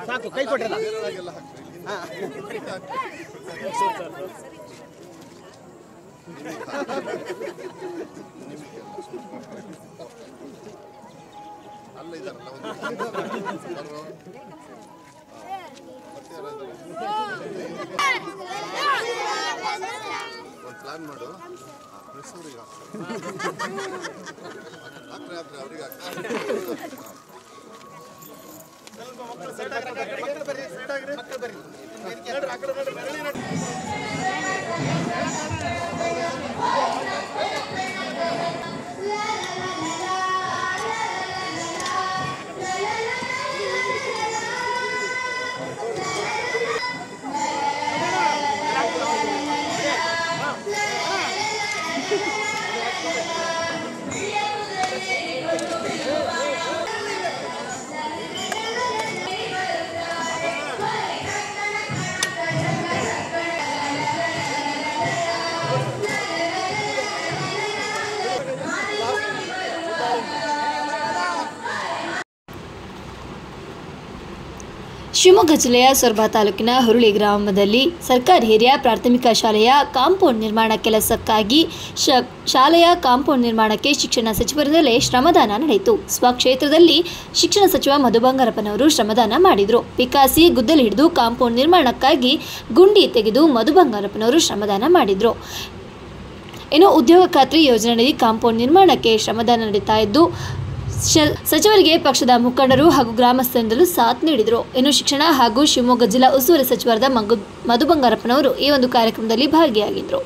ಸಾಕು ಕೈ ಕೊಟ್ರಲ್ಲ ಅಲ್ಲ ಇದಾರಲ್ಲ ಒಂದು ಪ್ಲಾನ್ ಮಾಡು ಪ್ರೆಸ್ ಅವ್ರಿಗೆ ಹಾಕ್ತಾರೆ ಅವ್ರಿಗೆ ಶಿವಮೊಗ್ಗ ಜಿಲ್ಲೆಯ ಸೊರಬ ತಾಲೂಕಿನ ಹುರುಳಿ ಗ್ರಾಮದಲ್ಲಿ ಸರ್ಕಾರಿ ಹಿರಿಯ ಪ್ರಾಥಮಿಕ ಶಾಲೆಯ ಕಾಂಪೌಂಡ್ ನಿರ್ಮಾಣ ಕೆಲಸಕ್ಕಾಗಿ ಶಾಲೆಯ ಕಾಂಪೌಂಡ್ ನಿರ್ಮಾಣಕ್ಕೆ ಶಿಕ್ಷಣ ಸಚಿವರಿಂದಲೇ ಶ್ರಮದಾನ ನಡೆಯಿತು. ಸ್ವಕ್ಷೇತ್ರದಲ್ಲಿ ಶಿಕ್ಷಣ ಸಚಿವ ಮಧು ಬಂಗಾರಪ್ಪನವರು ಶ್ರಮದಾನ ಮಾಡಿದರು. ಪಿಕಾಸಿ ಗುದ್ದಲಿ ಹಿಡಿದು ಕಾಂಪೌಂಡ್ ನಿರ್ಮಾಣಕ್ಕಾಗಿ ಗುಂಡಿ ತೆಗೆದು ಮಧು ಬಂಗಾರಪ್ಪನವರು ಶ್ರಮದಾನ ಮಾಡಿದರು. ಇನ್ನು ಉದ್ಯೋಗ ಖಾತ್ರಿ ಯೋಜನೆಯಡಿ ಕಾಂಪೌಂಡ್ ನಿರ್ಮಾಣಕ್ಕೆ ಶ್ರಮದಾನ ನಡೀತಾ ಇದ್ದು ಸಚಿವರಿಗೆ ಪಕ್ಷದ ಮುಖಂಡರು ಹಾಗೂ ಗ್ರಾಮಸ್ಥರಿಂದಲೂ ಸಾಥ್ ನೀಡಿದರು. ಇನ್ನು ಶಿಕ್ಷಣ ಹಾಗೂ ಶಿವಮೊಗ್ಗ ಜಿಲ್ಲಾ ಉಸ್ತುವಾರಿ ಸಚಿವರಾದ ಮಧು ಬಂಗಾರಪ್ಪನವರು ಈ ಒಂದು ಕಾರ್ಯಕ್ರಮದಲ್ಲಿ ಭಾಗಿಯಾಗಿದ್ದರು.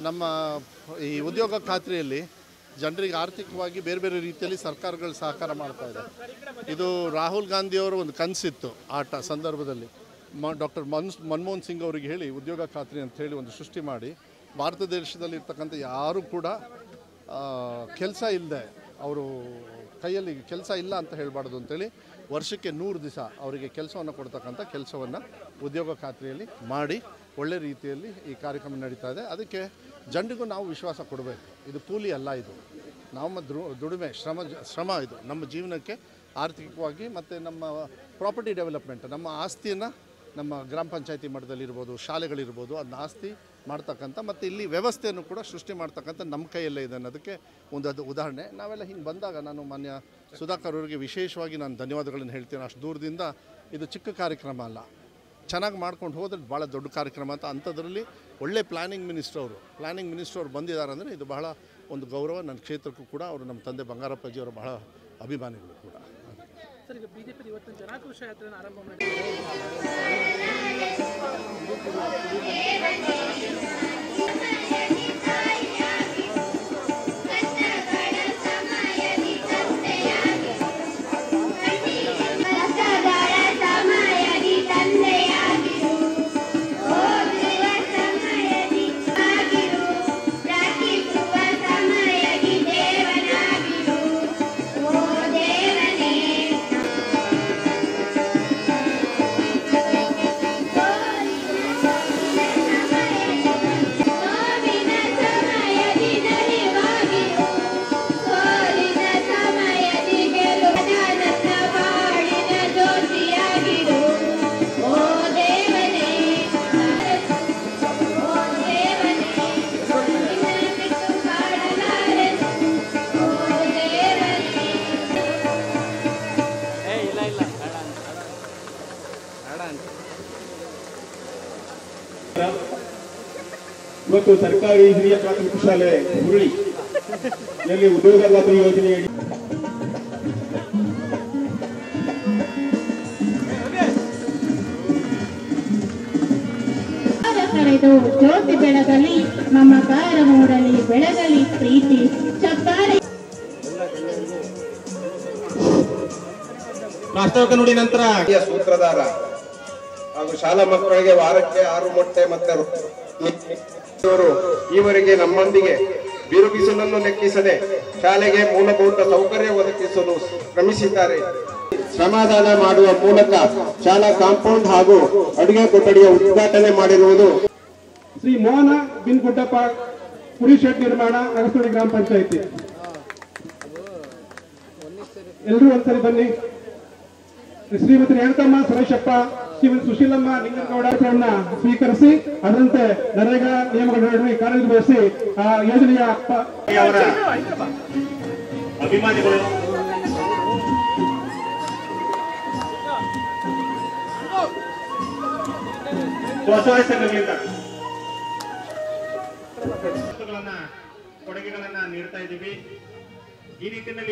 ನಮ್ಮ ಈ ಉದ್ಯೋಗ ಖಾತ್ರಿಯಲ್ಲಿ ಜನರಿಗೆ ಆರ್ಥಿಕವಾಗಿ ಬೇರೆ ಬೇರೆ ರೀತಿಯಲ್ಲಿ ಸರ್ಕಾರಗಳು ಸಹಕಾರ ಮಾಡ್ತಾ ಇದೆ. ಇದು ರಾಹುಲ್ ಗಾಂಧಿಯವರ ಒಂದು ಕನಸಿತ್ತು ಸಂದರ್ಭದಲ್ಲಿ ಡಾಕ್ಟರ್ ಮನಮೋಹನ್ ಸಿಂಗ್ ಅವರಿಗೆ ಹೇಳಿ ಉದ್ಯೋಗ ಖಾತ್ರಿ ಅಂತ ಹೇಳಿ ಒಂದು ಸೃಷ್ಟಿ ಮಾಡಿ ಭಾರತ ದೇಶದಲ್ಲಿರ್ತಕ್ಕಂಥ ಯಾರೂ ಕೂಡ ಕೆಲಸ ಇಲ್ಲದೆ ಅವರು ಕೈಯಲ್ಲಿ ಕೆಲಸ ಇಲ್ಲ ಅಂತ ಹೇಳಬಾರ್ದು ಅಂತೇಳಿ ವರ್ಷಕ್ಕೆ 100 ದಿವಸ ಅವರಿಗೆ ಕೆಲಸವನ್ನು ಕೊಡ್ತಕ್ಕಂಥ ಕೆಲಸವನ್ನು ಉದ್ಯೋಗ ಖಾತ್ರಿಯಲ್ಲಿ ಮಾಡಿ ಒಳ್ಳೆ ರೀತಿಯಲ್ಲಿ ಈ ಕಾರ್ಯಕ್ರಮ ನಡೀತಾ ಇದೆ. ಅದಕ್ಕೆ ಜನರಿಗೂ ನಾವು ವಿಶ್ವಾಸ ಕೊಡಬೇಕು. ಇದು ಕೂಲಿ ಅಲ್ಲ, ಇದು ನಮ್ಮ ದುಡಿಮೆ ಶ್ರಮ ಇದು ನಮ್ಮ ಜೀವನಕ್ಕೆ ಆರ್ಥಿಕವಾಗಿ ಮತ್ತು ನಮ್ಮ ಪ್ರಾಪರ್ಟಿ ಡೆವಲಪ್ಮೆಂಟ್, ನಮ್ಮ ಆಸ್ತಿಯನ್ನು ನಮ್ಮ ಗ್ರಾಮ ಪಂಚಾಯತಿ ಮಟ್ಟದಲ್ಲಿರ್ಬೋದು, ಶಾಲೆಗಳಿರ್ಬೋದು, ಅದನ್ನ ಆಸ್ತಿ ಮಾಡ್ತಕ್ಕಂಥ ಮತ್ತು ಇಲ್ಲಿ ವ್ಯವಸ್ಥೆಯನ್ನು ಕೂಡ ಸೃಷ್ಟಿ ಮಾಡ್ತಕ್ಕಂಥ ನಮ್ಮ ಕೈಯಲ್ಲೇ ಇದೆ ಅನ್ನೋದಕ್ಕೆ ಒಂದು ಉದಾಹರಣೆ. ನಾವೆಲ್ಲ ಹಿಂಗೆ ಬಂದಾಗ ನಾನು ಮಾನ್ಯ ಸುಧಾಕರ್ ಅವರಿಗೆ ವಿಶೇಷವಾಗಿ ನಾನು ಧನ್ಯವಾದಗಳನ್ನು ಹೇಳ್ತೀನಿ. ಅಷ್ಟು ದೂರದಿಂದ ಇದು ಚಿಕ್ಕ ಕಾರ್ಯಕ್ರಮ ಅಲ್ಲ, ಚೆನ್ನಾಗಿ ಮಾಡ್ಕೊಂಡು ಹೋದ್ರೆ ಭಾಳ ದೊಡ್ಡ ಕಾರ್ಯಕ್ರಮ ಅಂತ. ಅಂಥದ್ರಲ್ಲಿ ಒಳ್ಳೆ ಪ್ಲ್ಯಾನಿಂಗ್ ಮಿನಿಸ್ಟರ್ ಅವರು ಬಂದಿದ್ದಾರೆ ಅಂದರೆ ಇದು ಬಹಳ ಒಂದು ಗೌರವ ನನ್ನ ಕ್ಷೇತ್ರಕ್ಕೂ ಕೂಡ. ಅವರು ನಮ್ಮ ತಂದೆ ಬಂಗಾರಪ್ಪಾಜಿಯವರು ಬಹಳ ಅಭಿಮಾನಿಗಳು ಕೂಡ. ಸರ್, ಈಗ ಬಿಜೆಪಿ ಇವತ್ತು ಜನಾಕ್ರೋಶ ಯಾತ್ರೆಯನ್ನು ಆರಂಭ ಮಾಡಿದ್ದಾರೆ. ಇವತ್ತು ಸರ್ಕಾರಿ ಹಿರಿಯ ಪ್ರಾಥಮಿಕ ಶಾಲೆ ಹುರುಳಿಯಲ್ಲಿ ಉದ್ಯೋಗದಾತ ಯೋಜನೆಯಡಿ ಕರೆದು ಜ್ಯೋತಿ ಬೆಳಗಲಿ, ಮಮಕಾರ ಮೂಡಲಿ, ಬೆಳಗಲಿ ಪ್ರೀತಿ ಚಪ್ಪಾಳೆ. ಪ್ರಾಸ್ತಾವಿಕ ನುಡಿ ನಂತರ ಸೂತ್ರಧಾರ ಹಾಗೂ ಶಾಲಾ ಮಕ್ಕಳಿಗೆ ವಾರಕ್ಕೆ 6 ಮೊಟ್ಟೆ ಮತ್ತೆ ಈವರೆಗೆ ನಮ್ಮೊಂದಿಗೆ ಬಿರುಬಿಸಿಲನ್ನು ಲೆಕ್ಕಿಸದೆ ಶಾಲೆಗೆ ಮೂಲಭೂತ ಸೌಕರ್ಯ ಒದಗಿಸಲು ಶ್ರಮಿಸಿದ್ದಾರೆ. ಶ್ರಮದಾನ ಮಾಡುವ ಮೂಲಕ ಶಾಲಾ ಕಾಂಪೌಂಡ್ ಹಾಗೂ ಅಡುಗೆ ಕೊಠಡಿಯ ಉದ್ಘಾಟನೆ ಮಾಡಿರುವುದು ಶ್ರೀ ಮೋಹನ ಬಿನ್ ಗುಡ್ಡಪ್ಪ, ಪುರಿ ಶೆಡ್ ನಿರ್ಮಾಣ, ಅಗಸೋಡಿ ಗ್ರಾಮ ಪಂಚಾಯಿತಿ. ಎಲ್ಲರೂ ಒಂದ್ಸರಿ ಬನ್ನಿ. ಶ್ರೀಮತಿ ರೇಣುಕಮ್ಮ ಸುರೇಶಪ್ಪ, ಶ್ರೀಮತಿ ಸುಶೀಲಮ್ಮ ಲಿಂಗನಗೌಡರನ್ನ ಸ್ವೀಕರಿಸಿ ಅದರಂತೆ ನರೇಗಾ ನಿಯಮಗಳನ್ನು ಕಾರ್ಯನಿರ್ವಹಿಸಿ ಆ ಯೋಜನೆಯ ಅವರ ಅಭಿಮಾನಿಗಳು ಸ್ವಸಹಾಯ ಸಂಘಗಳಿಂದ ಕೊಡುಗೆಗಳನ್ನ ನೀಡ್ತಾ ಇದ್ದೀವಿ. ಈ ನಿಟ್ಟಿನಲ್ಲಿ